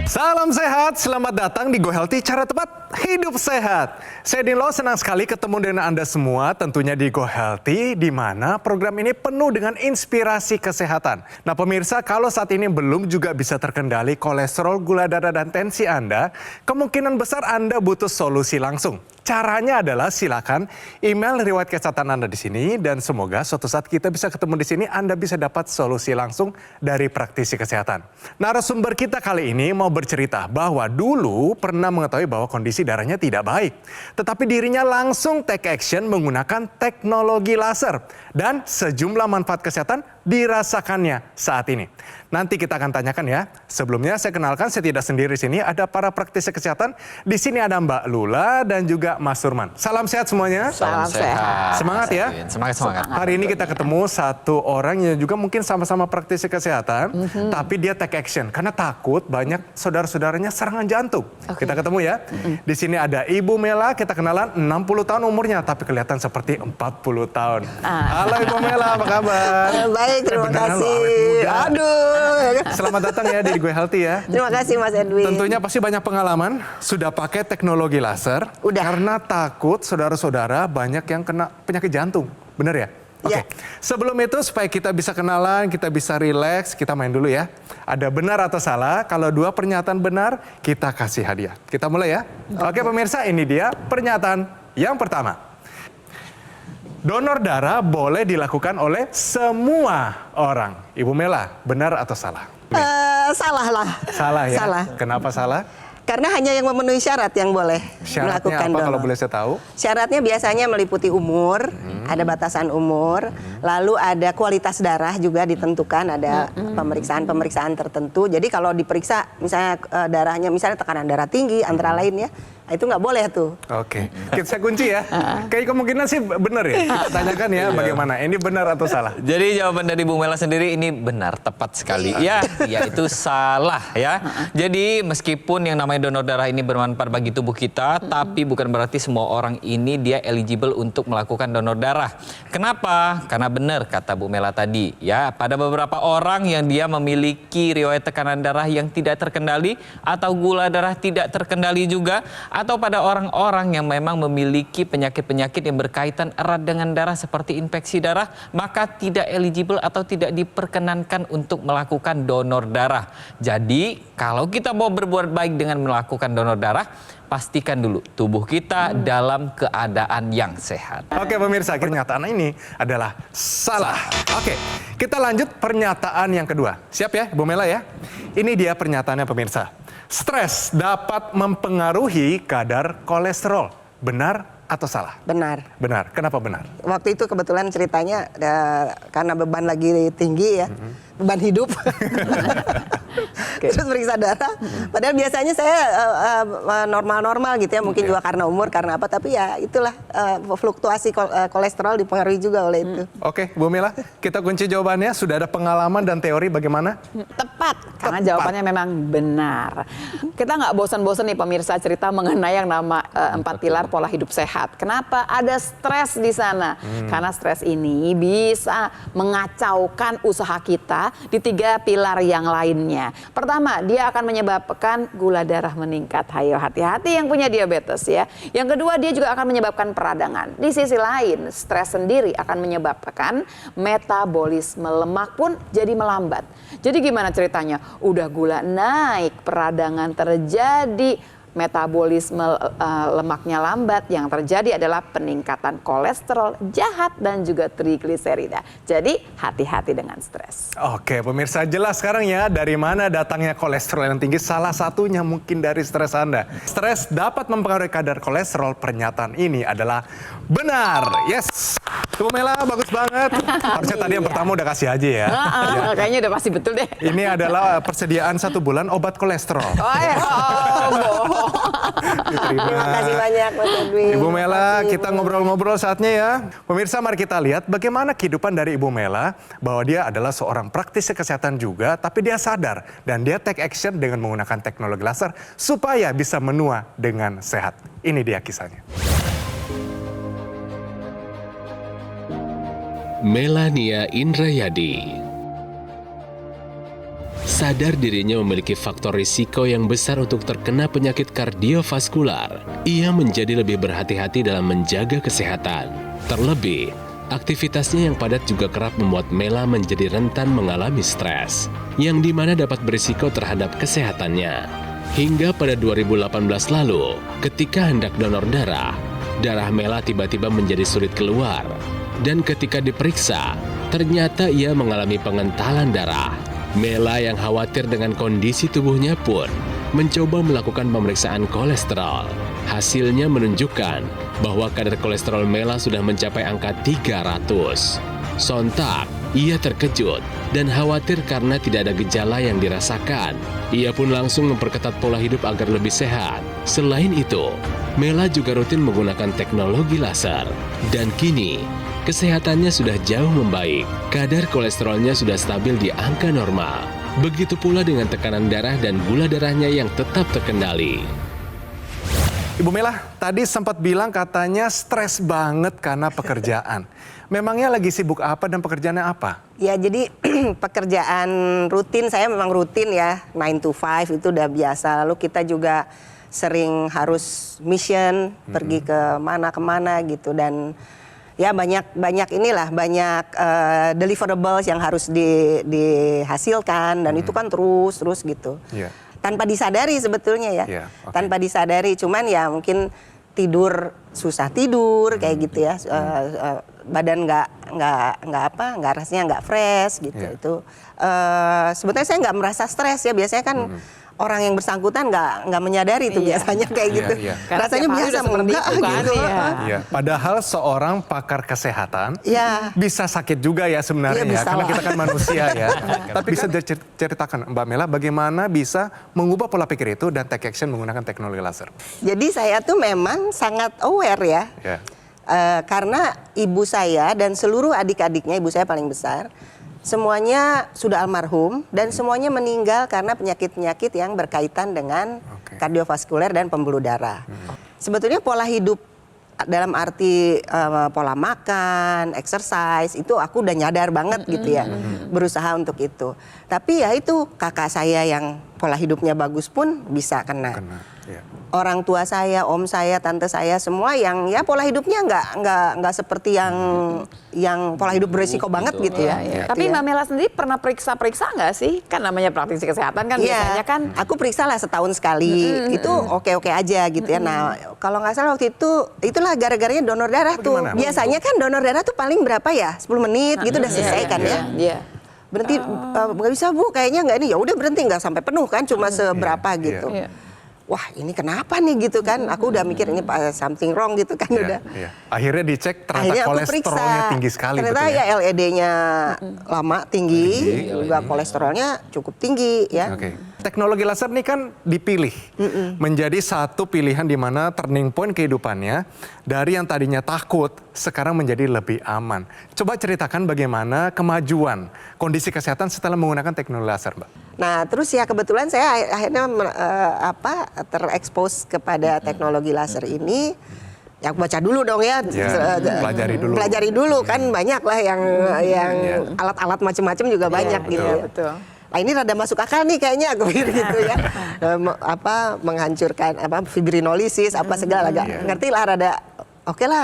Salam sehat, selamat datang di Go Healthy, cara tepat hidup sehat. Saya Dinlo, senang sekali ketemu dengan Anda semua tentunya di Go Healthy, di mana program ini penuh dengan inspirasi kesehatan. Nah pemirsa, kalau saat ini belum juga bisa terkendali kolesterol, gula darah, dan tensi Anda, kemungkinan besar Anda butuh solusi langsung. Caranya adalah silakan email riwayat kesehatan Anda di sini dan semoga suatu saat kita bisa ketemu di sini Anda bisa dapat solusi langsung dari praktisi kesehatan. Narasumber kita kali ini mau bercerita bahwa dulu pernah mengetahui bahwa kondisi darahnya tidak baik. Tetapi dirinya langsung take action menggunakan teknologi laser dan sejumlah manfaat kesehatan dirasakannya saat ini. Nanti kita akan tanyakan ya. Sebelumnya saya kenalkan, saya tidak sendiri di sini, ada para praktisi kesehatan. Di sini ada Mbak Lula dan juga Mas Surman. Salam sehat semuanya. Salam sehat. Semangat ya. Semangat. Hari ini kita ketemu satu orang yang juga mungkin sama-sama praktisi kesehatan, tapi dia take action karena takut banyak saudara-saudaranya serangan jantung. Kita ketemu ya. Di sini ada Ibu Mela, kita kenalan 60 tahun umurnya, tapi kelihatan seperti 40 tahun. Halo Ibu Mela, apa kabar? Baik, terima Beneran kasih. loh, awet muda. Aduh. Selamat datang ya di Go Healthy ya. Terima kasih Mas Edwin. Tentunya pasti banyak pengalaman sudah pakai teknologi laser. Udah. Karena takut saudara-saudara banyak yang kena penyakit jantung. Bener ya? Oke. Ya. Sebelum itu supaya kita bisa kenalan, kita bisa rileks, kita main dulu ya. Ada benar atau salah? Kalau dua pernyataan benar, kita kasih hadiah. Kita mulai ya. Oke pemirsa, ini dia pernyataan yang pertama. Donor darah boleh dilakukan oleh semua orang. Ibu Mela, benar atau salah? Salah lah. Salah ya? Salah. Kenapa salah? Karena hanya yang memenuhi syarat yang boleh Syaratnya melakukan apa donor. kalau boleh saya tahu? Syaratnya biasanya meliputi umur, ada batasan umur, lalu ada kualitas darah juga ditentukan, ada pemeriksaan-pemeriksaan tertentu. Jadi kalau diperiksa misalnya darahnya, misalnya tekanan darah tinggi, antara lain ya, itu nggak boleh tuh. Oke, saya kunci ya. Kayak kemungkinan sih benar ya. Kita tanyakan ya bagaimana, ini benar atau salah? Jadi jawaban dari Bu Mela sendiri ini benar, tepat sekali. Ya, itu salah ya. Jadi meskipun yang namanya donor darah ini bermanfaat bagi tubuh kita, tapi bukan berarti semua orang ini dia eligible untuk melakukan donor darah. Kenapa? Karena benar kata Bu Mela tadi ya, pada beberapa orang yang dia memiliki riwayat tekanan darah yang tidak terkendali atau gula darah tidak terkendali juga, atau pada orang-orang yang memang memiliki penyakit-penyakit yang berkaitan erat dengan darah seperti infeksi darah, maka tidak eligible atau tidak diperkenankan untuk melakukan donor darah. Jadi kalau kita mau berbuat baik dengan melakukan donor darah, pastikan dulu tubuh kita dalam keadaan yang sehat. Oke pemirsa, pernyataan ini adalah salah. Oke, kita lanjut pernyataan yang kedua. Siap ya Bu Mela ya? Ini dia pernyataannya pemirsa. Stres dapat mempengaruhi kadar kolesterol. Benar atau salah? Benar. Benar. Kenapa benar? Waktu itu kebetulan ceritanya karena beban lagi tinggi ya, beban hidup. Terus periksa darah. Padahal biasanya saya normal-normal gitu ya, mungkin juga karena umur, karena apa. Tapi ya itulah fluktuasi kolesterol dipengaruhi juga oleh itu. Oke, Bu Mela, kita kunci jawabannya. Sudah ada pengalaman dan teori bagaimana? Tepat, karena jawabannya memang benar. Kita nggak bosan-bosan nih pemirsa cerita mengenai yang nama 4 pilar pola hidup sehat. Kenapa? Ada stres di sana. Karena stres ini bisa mengacaukan usaha kita di 3 pilar yang lainnya. Pertama, dia akan menyebabkan gula darah meningkat. Hayo hati-hati yang punya diabetes ya. Yang kedua, dia juga akan menyebabkan peradangan. Di sisi lain, stres sendiri akan menyebabkan metabolisme lemak pun jadi melambat. Jadi gimana ceritanya? Udah gula naik, peradangan terjadi, metabolisme lemaknya lambat, yang terjadi adalah peningkatan kolesterol jahat dan juga trigliserida. Jadi hati-hati dengan stres. Oke pemirsa, jelas sekarang ya dari mana datangnya kolesterol yang tinggi. Salah satunya mungkin dari stres Anda. Stres dapat mempengaruhi kadar kolesterol. Pernyataan ini adalah benar. Yes, Bu Mela bagus banget. Harusnya tadi yang pertama udah kasih aja ya. Kayaknya udah pasti betul deh. Ini adalah persediaan 1 bulan obat kolesterol. Terima kasih banyak Mas Edwin. Ibu Mela, Makasih, kita Ibu. ngobrol-ngobrol saatnya ya. Pemirsa, mari kita lihat bagaimana kehidupan dari Ibu Mela, bahwa dia adalah seorang praktisi kesehatan juga, tapi dia sadar dan dia take action dengan menggunakan teknologi laser supaya bisa menua dengan sehat. Ini dia kisahnya. Melania Indrayadi. Sadar dirinya memiliki faktor risiko yang besar untuk terkena penyakit kardiovaskular, ia menjadi lebih berhati-hati dalam menjaga kesehatan. Terlebih, aktivitasnya yang padat juga kerap membuat Mela menjadi rentan mengalami stres, yang dimana dapat berisiko terhadap kesehatannya. Hingga pada 2018 lalu, ketika hendak donor darah Mela tiba-tiba menjadi sulit keluar. Dan ketika diperiksa, ternyata ia mengalami pengentalan darah. Mela yang khawatir dengan kondisi tubuhnya pun mencoba melakukan pemeriksaan kolesterol. Hasilnya menunjukkan bahwa kadar kolesterol Mela sudah mencapai angka 300. Sontak, ia terkejut dan khawatir karena tidak ada gejala yang dirasakan. Ia pun langsung memperketat pola hidup agar lebih sehat. Selain itu, Mela juga rutin menggunakan teknologi laser. Dan kini, kesehatannya sudah jauh membaik. Kadar kolesterolnya sudah stabil di angka normal. Begitu pula dengan tekanan darah dan gula darahnya yang tetap terkendali. Ibu Mela, tadi sempat bilang katanya stres banget karena pekerjaan. Memangnya lagi sibuk apa dan pekerjaannya apa? Ya jadi pekerjaan rutin, saya memang rutin ya, 9 to 5 itu udah biasa. Lalu kita juga sering harus mission, pergi ke mana gitu. Dan ya banyak deliverables yang harus dihasilkan. Dan itu kan terus gitu. Yeah. Tanpa disadari sebetulnya ya. Yeah, okay. Tanpa disadari, cuman ya mungkin tidur susah tidur kayak gitu ya, badan nggak rasanya nggak fresh gitu. Yeah. Itu sebetulnya saya nggak merasa stres ya, biasanya kan orang yang bersangkutan nggak menyadari itu biasanya kayak gitu. Karena Rasanya tiap hari biasa udah seperti enggak itu kan, gitu. iya. Ya, padahal seorang pakar kesehatan Ya. bisa sakit juga ya sebenarnya, Iya, bisa karena lah. kita kan manusia ya. Tapi bisa ceritakan Mbak Mela bagaimana bisa mengubah pola pikir itu dan take action menggunakan teknologi laser. Jadi saya tuh memang sangat aware ya. Ya. Karena ibu saya dan seluruh adik-adiknya, ibu saya paling besar, semuanya sudah almarhum dan semuanya meninggal karena penyakit-penyakit yang berkaitan dengan kardiovaskuler dan pembuluh darah. Sebetulnya pola hidup dalam arti pola makan, exercise, itu aku udah nyadar banget gitu ya, berusaha untuk itu. Tapi ya itu kakak saya yang pola hidupnya bagus pun bisa kena. Ya. Orang tua saya, om saya, tante saya, semua yang ya pola hidupnya nggak seperti yang pola hidup beresiko banget gitu ya. Tapi Gitu ya. Mbak Mela sendiri pernah periksa nggak sih? Kan namanya praktisi kesehatan kan biasanya kan. Aku periksa lah setahun sekali, itu oke-oke aja gitu ya. Nah, kalau nggak salah waktu itu, itulah gara-garanya donor darah tuh. Bagaimana? Biasanya kan donor darah tuh paling berapa ya? 10 menit gitu udah selesai kan ya. Iya. Berhenti, nggak bisa Bu, kayaknya nggak ini. Ya udah berhenti, nggak sampai penuh kan, cuma seberapa gitu. Iya. Wah ini kenapa nih gitu kan? Aku udah mikir ini something wrong gitu kan udah. Ya. Akhirnya dicek ternyata Akhirnya aku kolesterolnya periksa, tinggi sekali. ternyata betul ya LED-nya lama tinggi, Tinggi. juga kolesterolnya cukup tinggi ya. Oke. Teknologi laser ini kan dipilih menjadi satu pilihan di mana turning point kehidupannya dari yang tadinya takut sekarang menjadi lebih aman. Coba ceritakan bagaimana kemajuan kondisi kesehatan setelah menggunakan teknologi laser, Mbak. Nah terus ya kebetulan saya akhirnya terekspos kepada teknologi laser ini. Ya aku baca dulu dong ya, pelajari dulu. Pelajari dulu kan banyak lah yang alat-alat macam-macam juga banyak betul, gitu. Betul. Nah ini rada masuk akal nih kayaknya aku pikir gitu ya. Menghancurkan fibrinolisis apa segala ngerti lah rada oke lah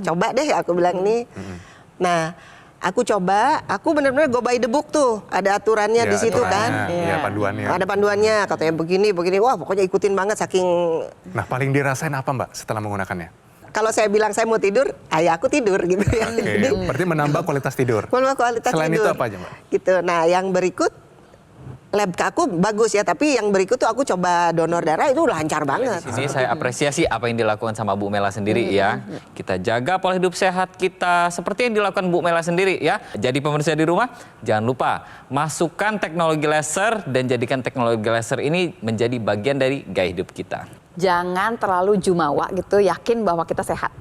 coba deh aku bilang ini. Nah aku coba, aku benar-benar go by the book tuh, ada aturannya di situ kan. Iya, panduannya. Ada panduannya, katanya begini, wah pokoknya ikutin banget saking. Nah paling dirasain apa, Mbak, setelah menggunakannya? Kalau saya bilang saya mau tidur, ya aku tidur gitu ya. Oke, berarti menambah kualitas tidur. Kualitas Selain tidur. itu apa aja, Mbak? Gitu. Nah yang berikut, lab ke aku bagus ya, tapi yang berikut tuh aku coba donor darah itu lancar banget. Di sini saya apresiasi apa yang dilakukan sama Bu Mela sendiri ya. Kita jaga pola hidup sehat kita seperti yang dilakukan Bu Mela sendiri ya. Jadi pemirsa di rumah, jangan lupa masukkan teknologi laser dan jadikan teknologi laser ini menjadi bagian dari gaya hidup kita. Jangan terlalu jumawa gitu, yakin bahwa kita sehat.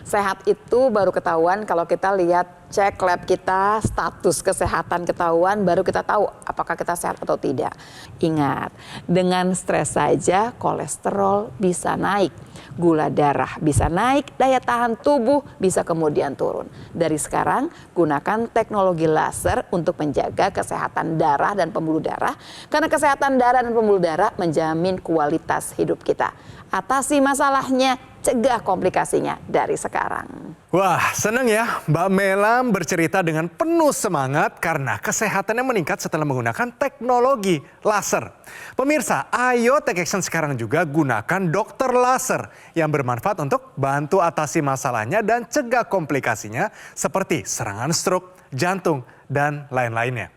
Sehat itu baru ketahuan kalau kita lihat cek lab kita, status kesehatan ketahuan, baru kita tahu apakah kita sehat atau tidak. Ingat, dengan stres saja kolesterol bisa naik. gula darah bisa naik, daya tahan tubuh bisa kemudian turun. Dari sekarang gunakan teknologi laser untuk menjaga kesehatan darah dan pembuluh darah, karena kesehatan darah dan pembuluh darah menjamin kualitas hidup kita. Atasi masalahnya, cegah komplikasinya dari sekarang. Wah, seneng ya Mbak Mela bercerita dengan penuh semangat karena kesehatannya meningkat setelah menggunakan teknologi laser. Pemirsa, ayo take action sekarang juga gunakan dokter laser yang bermanfaat untuk bantu atasi masalahnya dan cegah komplikasinya seperti serangan stroke, jantung, dan lain-lainnya.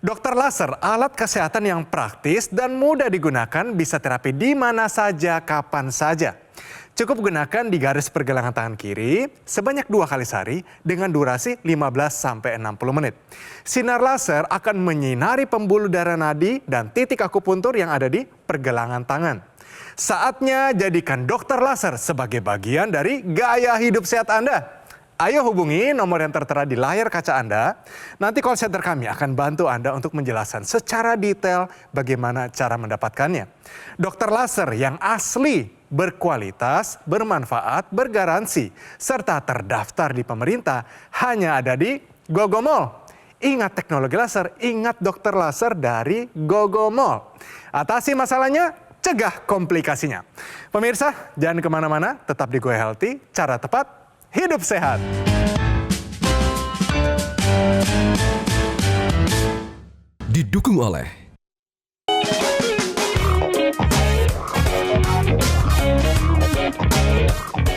Dokter laser, alat kesehatan yang praktis dan mudah digunakan, bisa terapi di mana saja, kapan saja. Cukup gunakan di garis pergelangan tangan kiri sebanyak 2 kali sehari dengan durasi 15-60 menit. Sinar laser akan menyinari pembuluh darah nadi dan titik akupuntur yang ada di pergelangan tangan. Saatnya jadikan dokter laser sebagai bagian dari gaya hidup sehat Anda. Ayo hubungi nomor yang tertera di layar kaca Anda. Nanti call center kami akan bantu Anda untuk menjelaskan secara detail bagaimana cara mendapatkannya. Dokter laser yang asli, berkualitas, bermanfaat, bergaransi, serta terdaftar di pemerintah hanya ada di Gogo Mall. Ingat teknologi laser, ingat dokter laser dari Gogo Mall. Atasi masalahnya, cegah komplikasinya. Pemirsa, jangan kemana-mana, tetap di Go Healthy, cara tepat, hidup sehat. Didukung oleh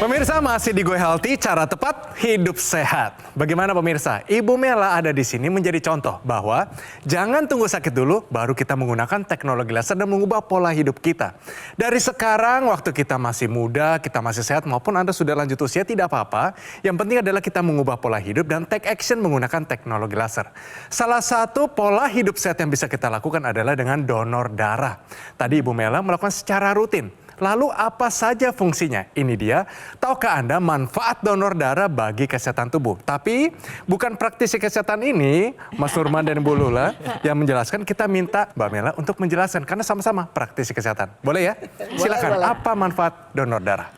Pemirsa, masih di Go Healthy, cara tepat hidup sehat. Bagaimana pemirsa? Ibu Mela ada di sini menjadi contoh bahwa jangan tunggu sakit dulu baru kita menggunakan teknologi laser dan mengubah pola hidup kita. Dari sekarang waktu kita masih muda, kita masih sehat maupun Anda sudah lanjut usia tidak apa-apa. Yang penting adalah kita mengubah pola hidup dan take action menggunakan teknologi laser. Salah satu pola hidup sehat yang bisa kita lakukan adalah dengan donor darah. Tadi Ibu Mela melakukan secara rutin. Lalu apa saja fungsinya? Ini dia, tahukah Anda manfaat donor darah bagi kesehatan tubuh? Tapi bukan praktisi kesehatan ini, Mas Nurman dan Bu Lula yang menjelaskan, kita minta Mbak Mela untuk menjelaskan karena sama-sama praktisi kesehatan. Boleh ya? Silakan, boleh. apa manfaat donor darah?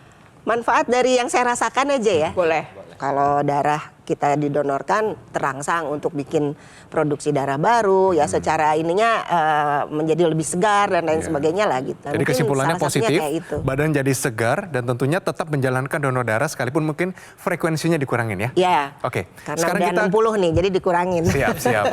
Manfaat dari yang saya rasakan aja ya. Boleh. Kalau darah kita didonorkan terangsang untuk bikin produksi darah baru ya, secara ininya menjadi lebih segar dan lain sebagainya lah gitu. Jadi Mungkin kesimpulannya salah satunya positif, kayak itu. badan jadi segar dan tentunya tetap menjalankan donor darah sekalipun mungkin frekuensinya dikurangin ya? Ya. Oke. Karena Sekarang udah kita 60 nih, jadi dikurangin. Siap.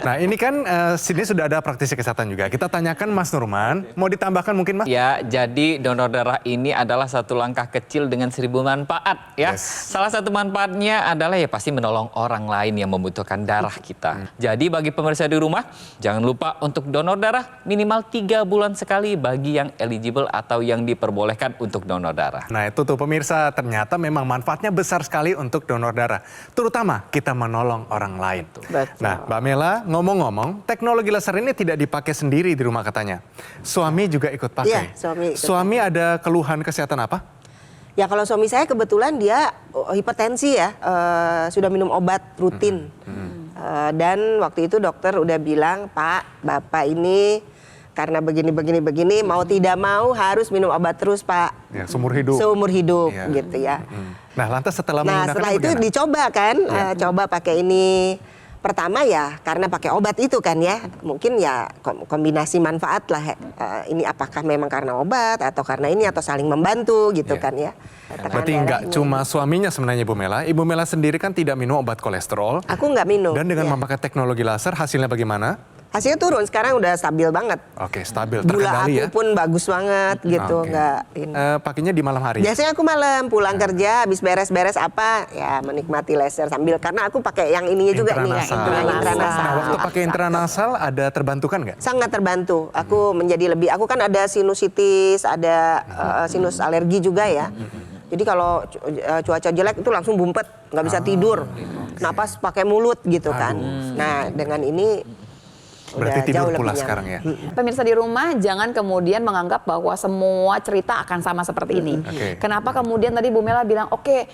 Nah ini kan sini sudah ada praktisi kesehatan juga. Kita tanyakan Mas Nurman, mau ditambahkan mungkin Mas? Ya, jadi donor darah ini adalah satu langkah kecil dengan 1000 manfaat ya. Yes. Salah satu manfaatnya adalah ya pasti menolong orang lain yang membutuhkan darah kita. Jadi bagi pemirsa di rumah, jangan lupa untuk donor darah minimal 3 bulan sekali bagi yang eligible atau yang diperbolehkan untuk donor darah. Nah itu tuh pemirsa, ternyata memang manfaatnya besar sekali untuk donor darah. Terutama kita menolong orang lain. Betul. Nah Mbak Mela, ngomong-ngomong, teknologi laser ini tidak dipakai sendiri di rumah katanya. Suami juga ikut pakai. Iya, suami ikut Suami ada keluhan kesehatan apa? Ya kalau suami saya kebetulan dia hipertensi ya, sudah minum obat rutin. Dan waktu itu dokter udah bilang, Pak, Bapak ini karena begini, mau tidak mau harus minum obat terus Pak. Ya, seumur hidup. Seumur hidup Iya. gitu ya. Nah lantas setelah Nah menggunakan setelah itu bagaimana? dicoba kan, coba pakai ini. Pertama ya karena pakai obat itu kan ya, mungkin ya kombinasi manfaat lah. Ini apakah memang karena obat atau karena ini atau saling membantu gitu Iya. kan ya. Berarti nggak cuma suaminya sebenarnya Ibu Mela. Ibu Mela sendiri kan tidak minum obat kolesterol. Aku nggak minum. Dan dengan ya. memakai teknologi laser hasilnya bagaimana? Hasilnya turun, sekarang udah stabil banget. Oke, stabil, Gula terkendali aku ya. pun bagus banget gitu, Oke. nggak ini. Pakainya di malam hari. Biasanya aku malam pulang kerja, habis beres-beres apa, ya menikmati laser sambil karena aku pakai yang ininya juga nih, Intranasal. yang intranasal. Nah, waktu pakai intranasal ada terbantukan nggak? Sangat terbantu. Aku menjadi lebih. Aku kan ada sinusitis, ada sinus alergi juga ya. Jadi kalau cuaca jelek itu langsung bumpet, nggak bisa tidur. Napas pakai mulut gitu kan. Nah dengan ini Berarti udah tidur jauh lebih pula nyaman. sekarang ya. Pemirsa di rumah jangan kemudian menganggap bahwa semua cerita akan sama seperti ini. Oke. Kenapa kemudian tadi Bu Mela bilang oke,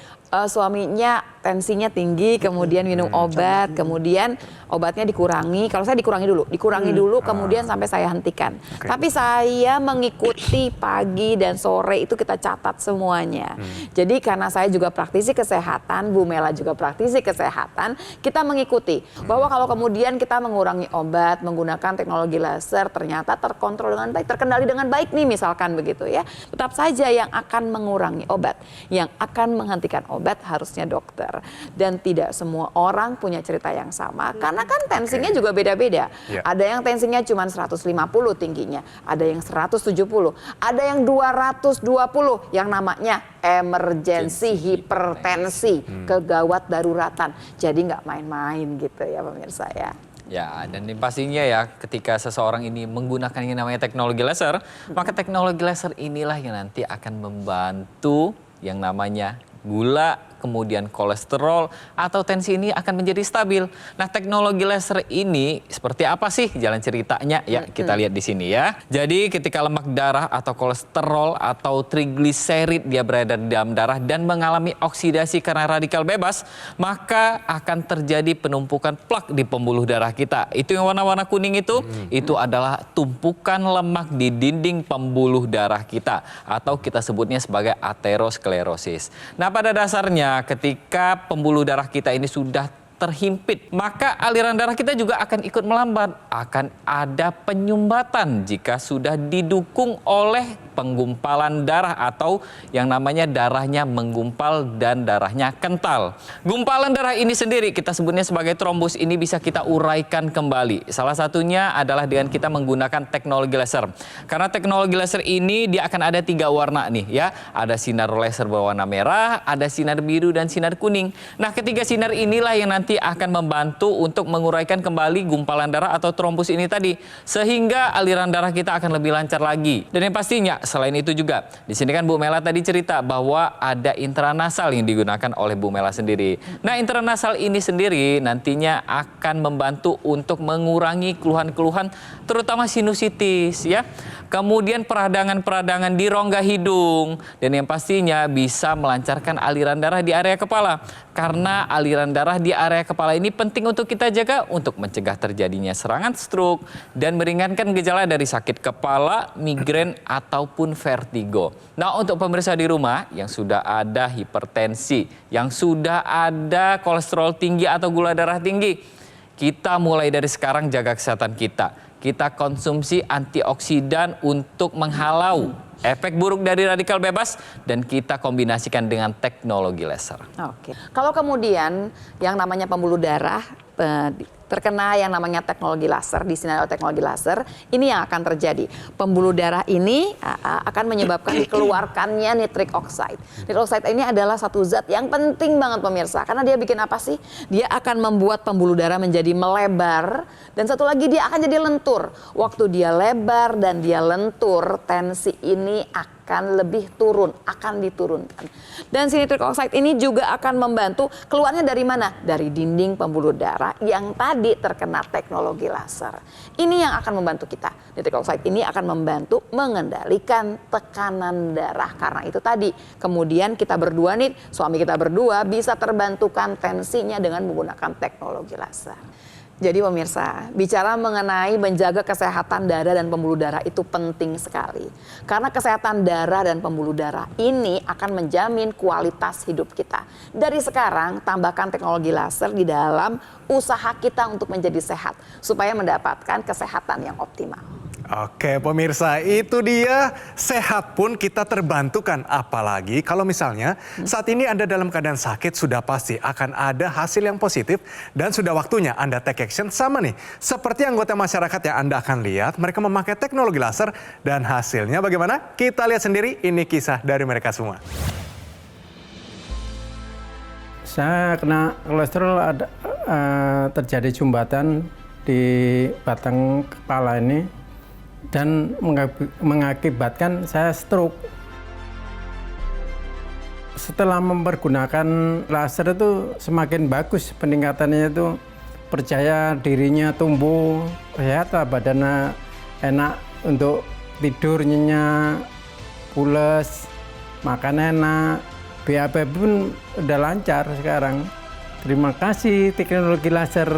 suaminya tensinya tinggi, kemudian minum obat, kemudian obatnya dikurangi. Kalau saya dikurangi dulu, kemudian sampai saya hentikan. Oke. Tapi saya mengikuti pagi dan sore itu kita catat semuanya. Jadi karena saya juga praktisi kesehatan, Bu Mela juga praktisi kesehatan, kita mengikuti bahwa kalau kemudian kita mengurangi obat, menggunakan teknologi laser, ternyata terkontrol dengan baik, terkendali dengan baik nih misalkan begitu ya. Tetap saja yang akan mengurangi obat, yang akan menghentikan obat harusnya dokter. Dan tidak semua orang punya cerita yang sama, karena kan tensinya juga beda-beda. Ya. Ada yang tensinya cuma 150 tingginya, ada yang 170, ada yang 220 yang namanya emergensi hipertensi, kegawat daruratan. Jadi nggak main-main gitu ya pemirsa ya. Ya, dan pastinya ya ketika seseorang ini menggunakan yang namanya teknologi laser, maka teknologi laser inilah yang nanti akan membantu yang namanya gula, kemudian kolesterol atau tensi ini akan menjadi stabil. Nah, teknologi laser ini seperti apa sih jalan ceritanya? Ya, kita lihat di sini ya. Jadi ketika lemak darah atau kolesterol atau trigliserid dia berada di dalam darah dan mengalami oksidasi karena radikal bebas, maka akan terjadi penumpukan plak di pembuluh darah kita. Itu yang warna-warna kuning itu adalah tumpukan lemak di dinding pembuluh darah kita atau kita sebutnya sebagai aterosklerosis. Nah, pada dasarnya ketika pembuluh darah kita ini sudah terhimpit, maka aliran darah kita juga akan ikut melambat. Akan ada penyumbatan jika sudah didukung oleh penggumpalan darah atau yang namanya darahnya menggumpal dan darahnya kental. Gumpalan darah ini sendiri kita sebutnya sebagai trombus, ini bisa kita uraikan kembali. Salah satunya adalah dengan kita menggunakan teknologi laser. Karena teknologi laser ini dia akan ada 3 warna nih ya. Ada sinar laser berwarna merah, ada sinar biru dan sinar kuning. Nah, ketiga sinar inilah yang nanti akan membantu untuk menguraikan kembali gumpalan darah atau trombus ini tadi, sehingga aliran darah kita akan lebih lancar lagi. Dan yang pastinya selain itu juga, di sini kan Bu Mela tadi cerita bahwa ada intranasal yang digunakan oleh Bu Mela sendiri. Nah, intranasal ini sendiri nantinya akan membantu untuk mengurangi keluhan-keluhan terutama sinusitis ya. Kemudian peradangan-peradangan di rongga hidung, dan yang pastinya bisa melancarkan aliran darah di area kepala. Karena aliran darah di area kepala ini penting untuk kita jaga untuk mencegah terjadinya serangan stroke dan meringankan gejala dari sakit kepala, migrain ataupun vertigo. Nah, untuk pemirsa di rumah yang sudah ada hipertensi, yang sudah ada kolesterol tinggi atau gula darah tinggi, kita mulai dari sekarang jaga kesehatan kita. Kita konsumsi antioksidan untuk menghalau efek buruk dari radikal bebas dan kita kombinasikan dengan teknologi laser. Oke. Kalau kemudian yang namanya pembuluh darah terkena yang namanya teknologi laser, disinari oleh teknologi laser, ini yang akan terjadi. Pembuluh darah ini akan menyebabkan dikeluarkannya nitric oxide. Nitric oxide ini adalah satu zat yang penting banget pemirsa, karena dia bikin apa sih? Dia akan membuat pembuluh darah menjadi melebar, dan satu lagi dia akan jadi lentur. Waktu dia lebar dan dia lentur, tensi ini akan lebih turun, akan diturunkan. Dan si nitric oxide ini juga akan membantu keluarnya dari mana? Dari dinding pembuluh darah yang tadi terkena teknologi laser. Ini yang akan membantu kita. Nitric oxide ini akan membantu mengendalikan tekanan darah. Karena itu tadi, kemudian kita berdua nih, suami kita berdua bisa terbantukan tensinya dengan menggunakan teknologi laser. Jadi pemirsa, bicara mengenai menjaga kesehatan darah dan pembuluh darah itu penting sekali. Karena kesehatan darah dan pembuluh darah ini akan menjamin kualitas hidup kita. Dari sekarang, tambahkan teknologi laser di dalam usaha kita untuk menjadi sehat, supaya mendapatkan kesehatan yang optimal. Oke pemirsa, itu dia, sehat pun kita terbantukan. Apalagi kalau misalnya saat ini Anda dalam keadaan sakit, sudah pasti akan ada hasil yang positif dan sudah waktunya Anda take action. Sama nih, seperti anggota masyarakat yang Anda akan lihat, mereka memakai teknologi laser dan hasilnya bagaimana? Kita lihat sendiri, ini kisah dari mereka semua. Saya kena kolesterol, ada terjadi sumbatan di batang kepala ini dan mengakibatkan saya stroke. Setelah mempergunakan laser itu semakin bagus peningkatannya itu percaya dirinya tumbuh, sehat lah, badannya enak untuk tidur nyenyak, pules, makan enak, BAB pun udah lancar sekarang. Terima kasih teknologi laser.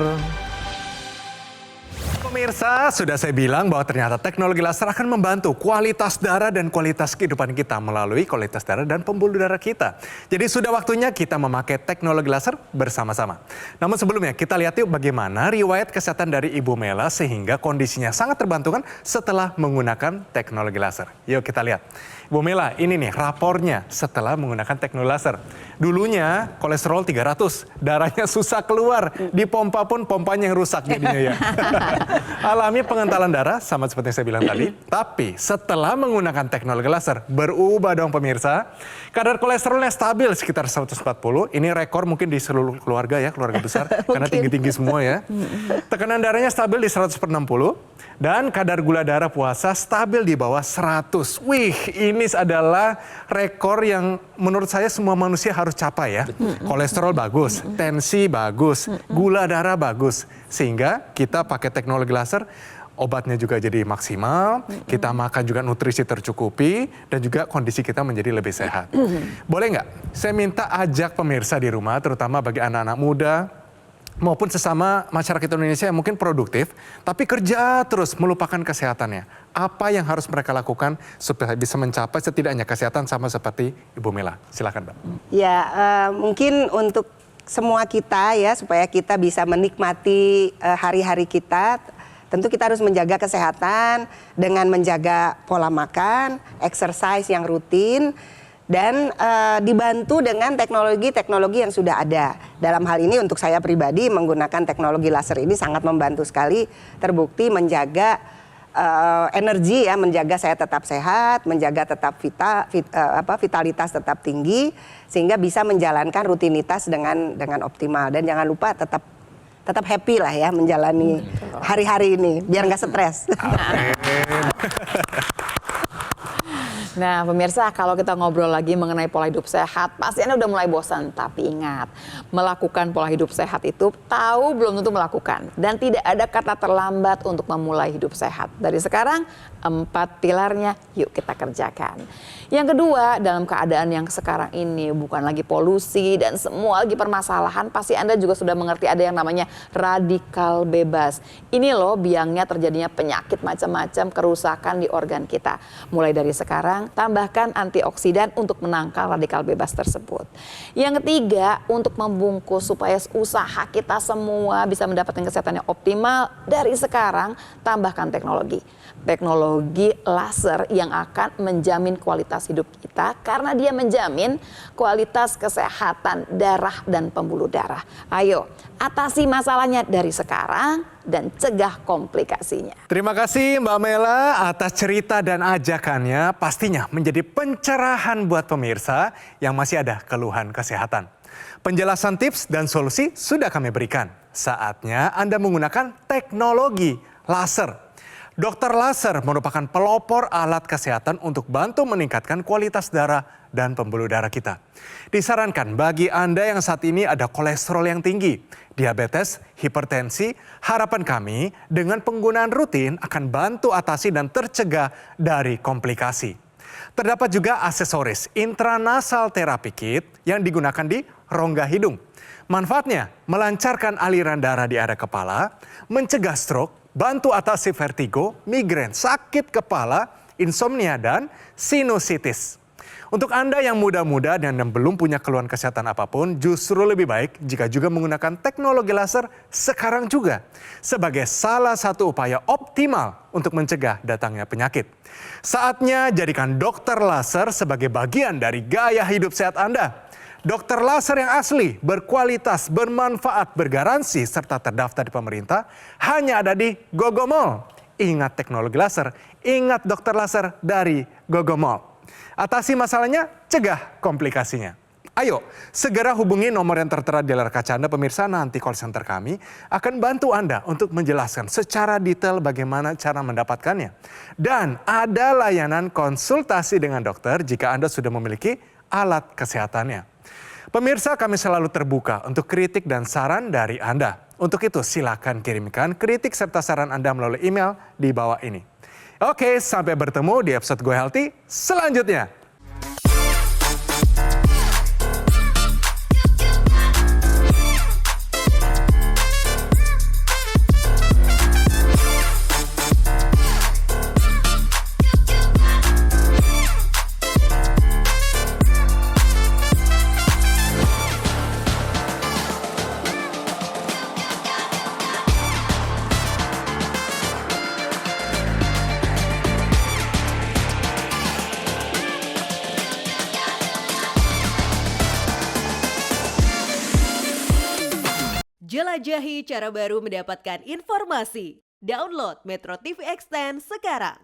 Pemirsa, sudah saya bilang bahwa ternyata teknologi laser akan membantu kualitas darah dan kualitas kehidupan kita melalui kualitas darah dan pembuluh darah kita. Jadi sudah waktunya kita memakai teknologi laser bersama-sama. Namun sebelumnya kita lihat yuk bagaimana riwayat kesehatan dari Ibu Mela sehingga kondisinya sangat terbantukan setelah menggunakan teknologi laser. Yuk kita lihat. Bu Mela, ini nih rapornya setelah menggunakan teknologi laser. Dulunya kolesterol 300, darahnya susah keluar, dipompa pun pompanya yang rusak jadinya ya. Alami pengentalan darah sama seperti yang saya bilang tadi, tapi setelah menggunakan teknologi laser berubah dong pemirsa. Kadar kolesterolnya stabil sekitar 140, ini rekor mungkin di seluruh keluarga ya, keluarga besar karena tinggi-tinggi semua ya. Tekanan darahnya stabil di 160 dan kadar gula darah puasa stabil di bawah 100. Wih, ini adalah rekor yang menurut saya semua manusia harus capai ya. Kolesterol bagus, tensi bagus, gula darah bagus. Sehingga kita pakai teknologi laser, obatnya juga jadi maksimal, kita makan juga nutrisi tercukupi, dan juga kondisi kita menjadi lebih sehat. Boleh nggak? Saya minta ajak pemirsa di rumah, terutama bagi anak-anak muda, maupun sesama masyarakat Indonesia yang mungkin produktif, tapi kerja terus melupakan kesehatannya. Apa yang harus mereka lakukan supaya bisa mencapai setidaknya kesehatan sama seperti Ibu Mela? Silakan, Mbak. Ya, mungkin untuk semua kita ya, supaya kita bisa menikmati hari-hari kita, tentu kita harus menjaga kesehatan dengan menjaga pola makan, exercise yang rutin, dan dibantu dengan teknologi-teknologi yang sudah ada. Dalam hal ini untuk saya pribadi menggunakan teknologi laser ini sangat membantu sekali, terbukti menjaga energi ya, menjaga saya tetap sehat, menjaga tetap vitalitas tetap tinggi, sehingga bisa menjalankan rutinitas dengan optimal. Dan jangan lupa tetap happy lah ya menjalani hari-hari ini, biar nggak stres. Nah pemirsa, kalau kita ngobrol lagi mengenai pola hidup sehat, pasti Anda udah mulai bosan. Tapi ingat, melakukan pola hidup sehat itu tahu belum tentu melakukan. Dan tidak ada kata terlambat untuk memulai hidup sehat. Dari sekarang, 4 pilarnya yuk kita kerjakan. Yang kedua, dalam keadaan yang sekarang ini bukan lagi polusi dan semua lagi permasalahan, pasti Anda juga sudah mengerti ada yang namanya radikal bebas. Ini loh biangnya terjadinya penyakit macam-macam, kerusakan di organ kita. Mulai dari sekarang, tambahkan antioksidan untuk menangkal radikal bebas tersebut. Yang ketiga, untuk membungkus supaya usaha kita semua bisa mendapatkan kesehatan yang optimal, dari sekarang tambahkan teknologi. Teknologi laser yang akan menjamin kualitas hidup kita karena dia menjamin kualitas kesehatan darah dan pembuluh darah. Ayo, atasi masalahnya dari sekarang dan cegah komplikasinya. Terima kasih Mbak Mela atas cerita dan ajakannya, pastinya menjadi pencerahan buat pemirsa yang masih ada keluhan kesehatan. Penjelasan tips dan solusi sudah kami berikan. Saatnya Anda menggunakan teknologi laser. Dokter laser merupakan pelopor alat kesehatan untuk bantu meningkatkan kualitas darah dan pembuluh darah kita. Disarankan bagi Anda yang saat ini ada kolesterol yang tinggi, diabetes, hipertensi, harapan kami dengan penggunaan rutin akan bantu atasi dan tercegah dari komplikasi. Terdapat juga aksesoris intranasal therapy kit yang digunakan di rongga hidung. Manfaatnya melancarkan aliran darah di area kepala, mencegah stroke, bantu atasi vertigo, migrain, sakit kepala, insomnia, dan sinusitis. Untuk Anda yang muda-muda dan yang belum punya keluhan kesehatan apapun, justru lebih baik jika juga menggunakan teknologi laser sekarang juga. Sebagai salah satu upaya optimal untuk mencegah datangnya penyakit. Saatnya jadikan dokter laser sebagai bagian dari gaya hidup sehat Anda. Dokter laser yang asli, berkualitas, bermanfaat, bergaransi, serta terdaftar di pemerintah hanya ada di Gogomall. Ingat teknologi laser, ingat dokter laser dari Gogomall. Atasi masalahnya, cegah komplikasinya. Ayo, segera hubungi nomor yang tertera di layar kaca Anda, pemirsa. Nanti call center kami akan bantu Anda untuk menjelaskan secara detail bagaimana cara mendapatkannya. Dan ada layanan konsultasi dengan dokter jika Anda sudah memiliki alat kesehatannya. Pemirsa, kami selalu terbuka untuk kritik dan saran dari Anda. Untuk itu silakan kirimkan kritik serta saran Anda melalui email di bawah ini. Oke, sampai bertemu di episode Go Healthy selanjutnya. Jelajahi cara baru mendapatkan informasi. Download Metro TV Extend sekarang.